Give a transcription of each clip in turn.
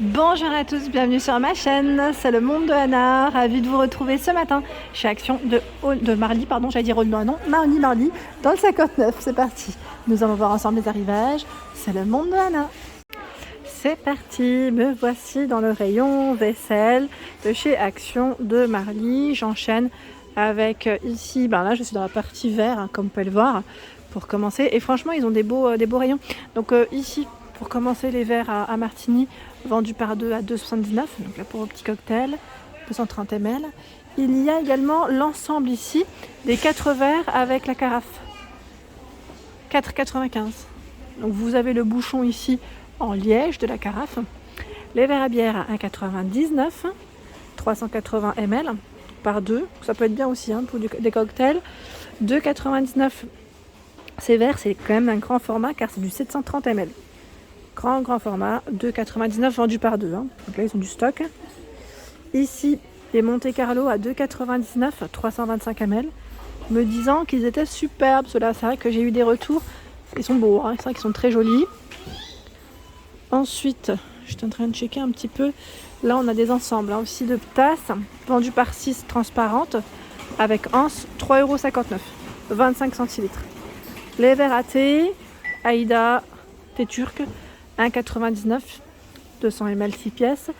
Bonjour à tous, bienvenue sur ma chaîne, c'est le monde de Anna, ravie de vous retrouver ce matin chez Action de Marly, Marly, dans le 59, c'est parti. Nous allons voir ensemble les arrivages, c'est le monde de Anna. C'est parti, me voici dans le rayon vaisselle de chez Action de Marly, j'enchaîne avec ici, là je suis dans la partie vert, comme vous pouvez le voir, pour commencer, et franchement ils ont des beaux rayons, donc ici, pour commencer les verres à martini, vendus par 2 à 2,79, donc là pour vos petits cocktails, 230 ml. Il y a également l'ensemble ici des 4 verres avec la carafe, 4,95. Donc vous avez le bouchon ici en liège de la carafe. Les verres à bière à 1,99, 380 ml par 2, ça peut être bien aussi pour des cocktails. 2,99. Ces verres, c'est quand même un grand format car c'est du 730 ml. Grand format, 2,99 vendus par 2. Donc là, ils ont du stock. Ici, les Monte Carlo à 2,99, 325 ml. Me disant qu'ils étaient superbes, ceux-là. C'est vrai que j'ai eu des retours. Ils sont beaux, c'est vrai qu'ils sont très jolis. Ensuite, je suis en train de checker un petit peu. Là, on a des ensembles aussi de tasses vendus par 6 transparentes avec anse, 3,59 €, 25 centilitres. Les verres à thé, Aïda, thé turc, 1,99, 200 ml 6 pièces.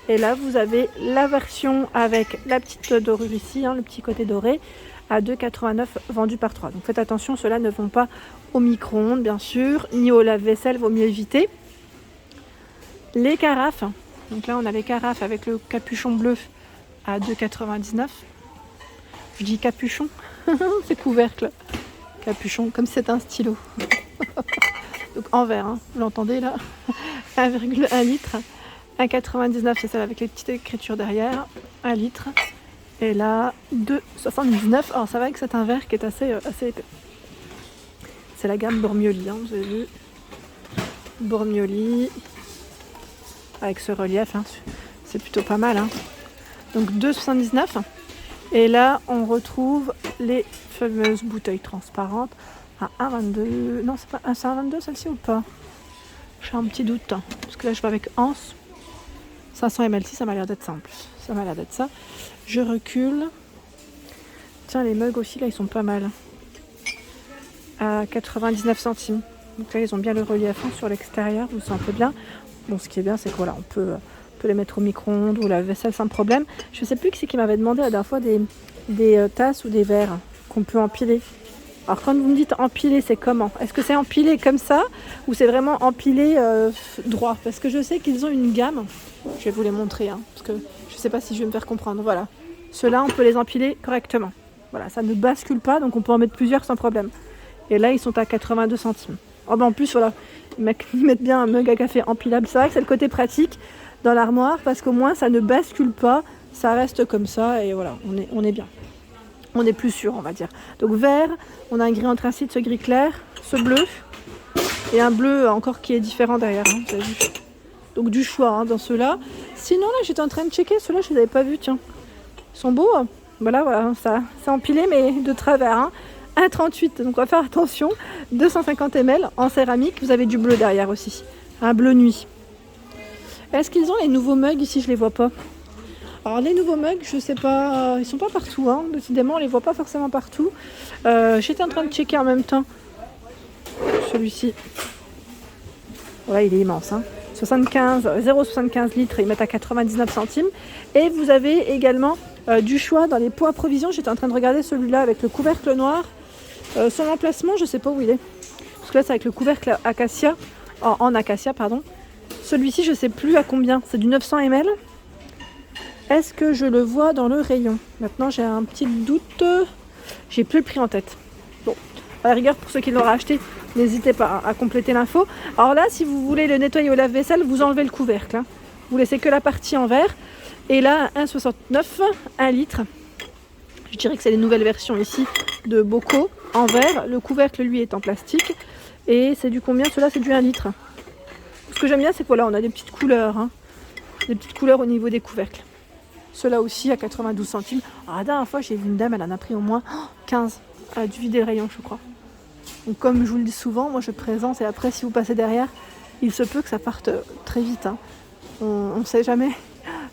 Et là, vous avez la version avec la petite dorure ici, le petit côté doré, à 2,89 vendus par 3. Donc faites attention, ceux-là ne vont pas au micro-ondes, bien sûr, ni au lave-vaisselle, vaut mieux éviter. Les carafes, donc là, on a les carafes avec le capuchon bleu à 2,99. Je dis capuchon, c'est couvercle. Capuchon, comme c'est un stylo. Donc en verre, vous l'entendez là, 1,1 litre, 1,99 c'est celle avec les petites écritures derrière, 1 litre, et là 2,79. Alors ça va que c'est un verre qui est assez épais. C'est la gamme Bormioli, vous avez vu, Bormioli, avec ce relief, c'est plutôt pas mal. Donc 2,79, et là on retrouve les fameuses bouteilles transparentes à 1,22. Non, c'est pas 1,22 celle-ci ou pas? J'ai un petit doute, parce que là je vais avec anse, 500 ml, ça m'a l'air d'être ça en plus. Ça m'a l'air d'être ça. Je recule. Tiens, les mugs aussi là ils sont pas mal. À 99 centimes. Donc là ils ont bien le relief sur l'extérieur, vous sentez bien. Bon, ce qui est bien c'est que voilà, on peut les mettre au micro-ondes ou la vaisselle sans problème. Je sais plus qui c'est qui m'avait demandé la dernière fois des tasses ou des verres qu'on peut empiler. Alors quand vous me dites empiler, c'est comment? Est-ce que c'est empilé comme ça ou c'est vraiment empilé droit? Parce que je sais qu'ils ont une gamme, je vais vous les montrer, parce que je ne sais pas si je vais me faire comprendre. Voilà, ceux-là on peut les empiler correctement. Voilà, ça ne bascule pas, donc on peut en mettre plusieurs sans problème. Et là ils sont à 82 centimes. En plus voilà, ils mettent bien un mug à café empilable. C'est vrai que c'est le côté pratique dans l'armoire parce qu'au moins ça ne bascule pas, ça reste comme ça et voilà, on est bien. On est plus sûr, on va dire. Donc vert, on a un gris anthracite, ce gris clair, ce bleu, et un bleu encore qui est différent derrière, vous avez vu. Donc du choix dans ceux-là. Sinon là, j'étais en train de checker, ceux-là, je ne les avais pas vus, tiens. Ils sont beaux, voilà, ça, c'est empilé, mais de travers. 1,38, donc on va faire attention. 250 ml en céramique, vous avez du bleu derrière aussi. Un bleu nuit. Est-ce qu'ils ont les nouveaux mugs ici? Je les vois pas. Alors les nouveaux mugs, je sais pas, ils sont pas partout, décidément on les voit pas forcément partout. J'étais en train de checker en même temps celui-ci. Voilà, il est immense, 0,75 litres, ils mettent à 99 centimes. Et vous avez également du choix dans les pots à provision. J'étais en train de regarder celui-là avec le couvercle noir. Son emplacement, je sais pas où il est. Parce que là c'est avec le couvercle acacia, en acacia pardon. Celui-ci je sais plus à combien, c'est du 900 ml. Est-ce que je le vois dans le rayon? Maintenant, j'ai un petit doute. J'ai plus le prix en tête. Bon, à la rigueur, pour ceux qui l'auraient acheté, n'hésitez pas à compléter l'info. Alors là, si vous voulez le nettoyer au lave-vaisselle, vous enlevez le couvercle. Vous laissez que la partie en verre. Et là, 1,69, 1 litre. Je dirais que c'est les nouvelles versions ici de bocaux en verre. Le couvercle, lui, est en plastique. Et c'est du combien? Cela, c'est du 1 litre. Ce que j'aime bien, c'est que voilà, on a des petites couleurs. Des petites couleurs au niveau des couvercles. Ceux-là aussi à 92 centimes. Alors, la dernière fois, j'ai vu une dame, elle en a pris au moins 15. Elle a dû vider le rayon, je crois. Donc, comme je vous le dis souvent, moi je présente et après, si vous passez derrière, il se peut que ça parte très vite. On ne sait jamais.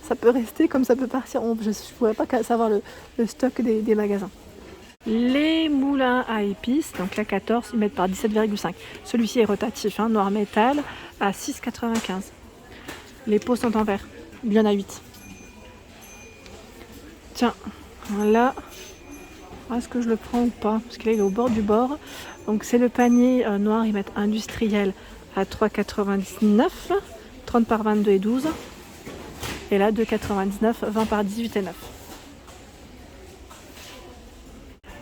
Ça peut rester comme ça peut partir. Je ne pourrais pas savoir le stock des magasins. Les moulins à épices, donc la 14, ils mettent par 17,5. Celui-ci est rotatif, hein, noir métal, à 6,95. Les pots sont en verre. Il y en a 8. Tiens, là, est-ce que je le prends ou pas? Parce que là, il est au bord du bord. Donc c'est le panier noir, ils mettent industriel à 3,99. 30 par 22 et 12. Et là, 2,99, 20 par 18 et 9.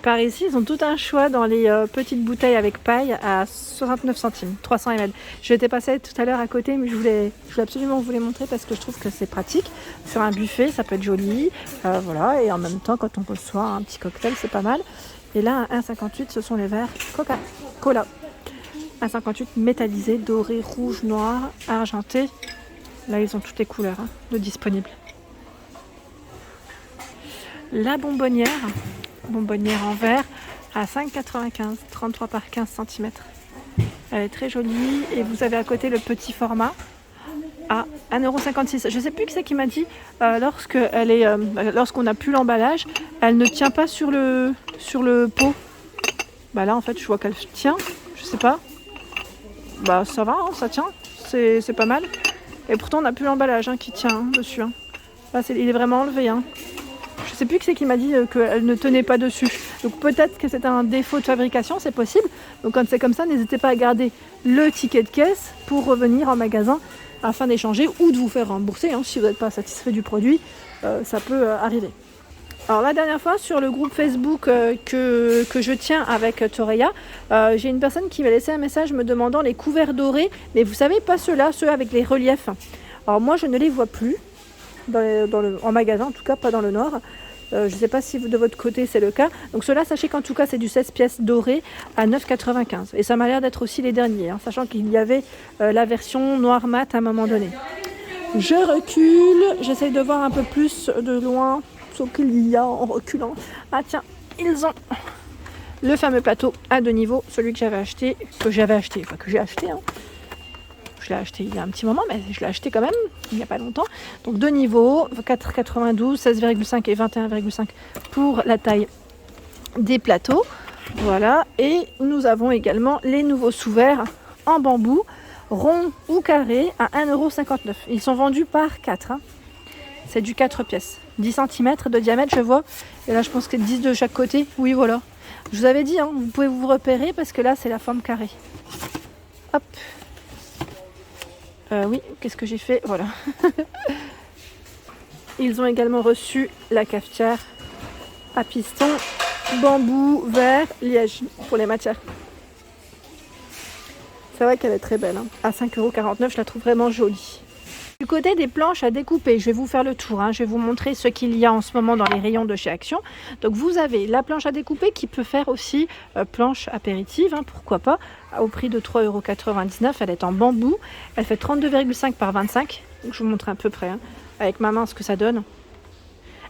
Par ici, ils ont tout un choix dans les petites bouteilles avec paille à 69 centimes, 300 ml. J'étais passée tout à l'heure à côté, mais je voulais absolument vous les montrer parce que je trouve que c'est pratique. Sur un buffet, ça peut être joli. Voilà, et en même temps, quand on reçoit un petit cocktail, c'est pas mal. Et là, à 1,58, ce sont les verres Coca-Cola. 1,58 métallisé, doré, rouge, noir, argenté. Là, ils ont toutes les couleurs de disponibles. La bonbonnière en verre à 5,95, 33 par 15 cm. Elle est très jolie et vous avez à côté le petit format à 1,56 €. Je ne sais plus qui c'est qui m'a dit lorsqu'on n'a plus l'emballage, elle ne tient pas sur le pot. Bah là en fait je vois qu'elle tient, je sais pas. Bah ça va, ça tient, c'est pas mal. Et pourtant on n'a plus l'emballage qui tient dessus. Là il est vraiment enlevé. Je sais plus qui c'est qui m'a dit qu'elle ne tenait pas dessus. Donc peut-être que c'est un défaut de fabrication, c'est possible. Donc quand c'est comme ça, n'hésitez pas à garder le ticket de caisse pour revenir en magasin afin d'échanger ou de vous faire rembourser. Si vous n'êtes pas satisfait du produit, ça peut arriver. Alors la dernière fois sur le groupe Facebook que je tiens avec Toreya, j'ai une personne qui m'a laissé un message me demandant les couverts dorés, mais vous savez pas ceux-là, ceux avec les reliefs. Alors moi je ne les vois plus en magasin, en tout cas pas dans le Nord. Je ne sais pas si de votre côté c'est le cas. Donc ceux-là, sachez qu'en tout cas c'est du 16 pièces doré à 9,95. Et ça m'a l'air d'être aussi les derniers, sachant qu'il y avait la version noir mat à un moment donné. Je recule, j'essaye de voir un peu plus de loin ce qu'il y a en reculant. Ah tiens, ils ont le fameux plateau à 2 niveaux, celui que j'ai acheté. Je l'ai acheté il y a un petit moment, mais je l'ai acheté quand même il n'y a pas longtemps. Donc 2 niveaux, 4,92, 16,5 et 21,5 pour la taille des plateaux. Voilà, et nous avons également les nouveaux sous-verres en bambou, rond ou carré, à 1,59 €. Ils sont vendus par 4. C'est du 4 pièces. 10 cm de diamètre, je vois. Et là, je pense que 10 de chaque côté. Oui, voilà. Je vous avais dit, vous pouvez vous repérer parce que là, c'est la forme carrée. Hop. Oui, qu'est-ce que j'ai fait? Voilà. Ils ont également reçu la cafetière à piston, bambou, verre, liège pour les matières. C'est vrai qu'elle est très belle. À 5,49 €, je la trouve vraiment jolie. Du côté des planches à découper, je vais vous faire le tour. Je vais vous montrer ce qu'il y a en ce moment dans les rayons de chez Action. Donc vous avez la planche à découper qui peut faire aussi planche apéritive, pourquoi pas, au prix de 3,99 €. Elle est en bambou. Elle fait 32,5 par 25. Donc je vous montre à peu près avec ma main ce que ça donne.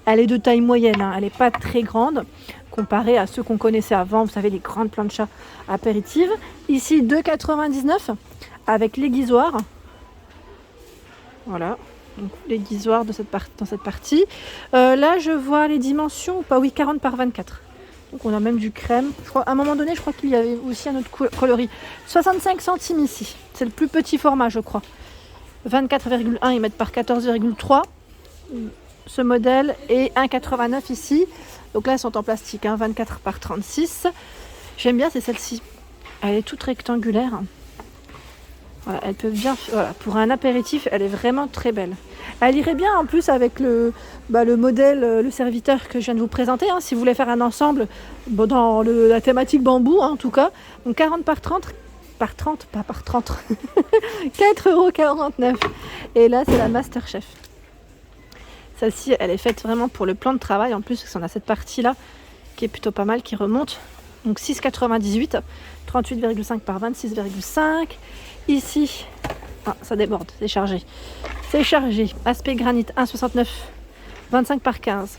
Elle est de taille moyenne, elle n'est pas très grande comparée à ceux qu'on connaissait avant. Vous savez, les grandes planches apéritives. Ici 2,99 € avec l'aiguisoire. Voilà, donc l'aiguisoire dans cette partie. Là, je vois les dimensions, pas oui, 40 par 24. Donc on a même du crème. Je crois, à un moment donné, je crois qu'il y avait aussi un autre coloris. 65 centimes ici. C'est le plus petit format, je crois. 24,1, ils mettent par 14,3. Ce modèle est 1,89 ici. Donc là, elles sont en plastique, 24 par 36. J'aime bien, c'est celle-ci. Elle est toute rectangulaire. Voilà, elle peut bien, pour un apéritif, elle est vraiment très belle. Elle irait bien en plus avec le modèle, le serviteur que je viens de vous présenter. Si vous voulez faire un ensemble dans la thématique bambou, en tout cas. Donc 40 par 30, pas par 30, 4,49 €. Et là, c'est la Masterchef. Celle-ci, elle est faite vraiment pour le plan de travail. En plus, on a cette partie-là qui est plutôt pas mal, qui remonte. Donc 6,98, 38,5 par 26,5. Ici, ça déborde, c'est chargé. C'est chargé. Aspect granit 1,69, 25 par 15.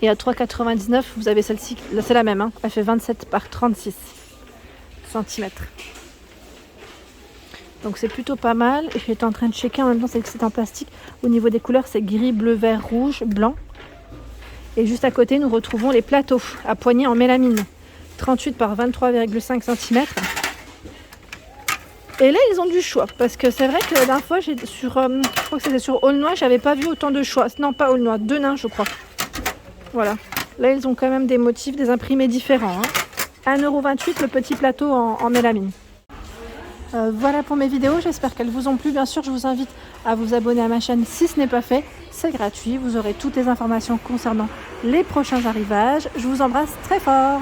Et à 3,99, vous avez celle-ci, là c'est la même, elle fait 27 par 36 cm. Donc c'est plutôt pas mal. Et j'étais en train de checker en même temps, c'est en plastique. Au niveau des couleurs, c'est gris, bleu, vert, rouge, blanc. Et juste à côté, nous retrouvons les plateaux à poignée en mélamine. 38 par 23,5 cm. Et là, ils ont du choix. Parce que c'est vrai que la dernière fois, je crois que c'était sur Aulnois, j'avais pas vu autant de choix. Non, pas Aulnois, Denain, je crois. Voilà. Là, ils ont quand même des motifs, des imprimés différents. 1,28 € le petit plateau en mélamine. Voilà pour mes vidéos, j'espère qu'elles vous ont plu. Bien sûr, je vous invite à vous abonner à ma chaîne si ce n'est pas fait. C'est gratuit, vous aurez toutes les informations concernant les prochains arrivages. Je vous embrasse très fort.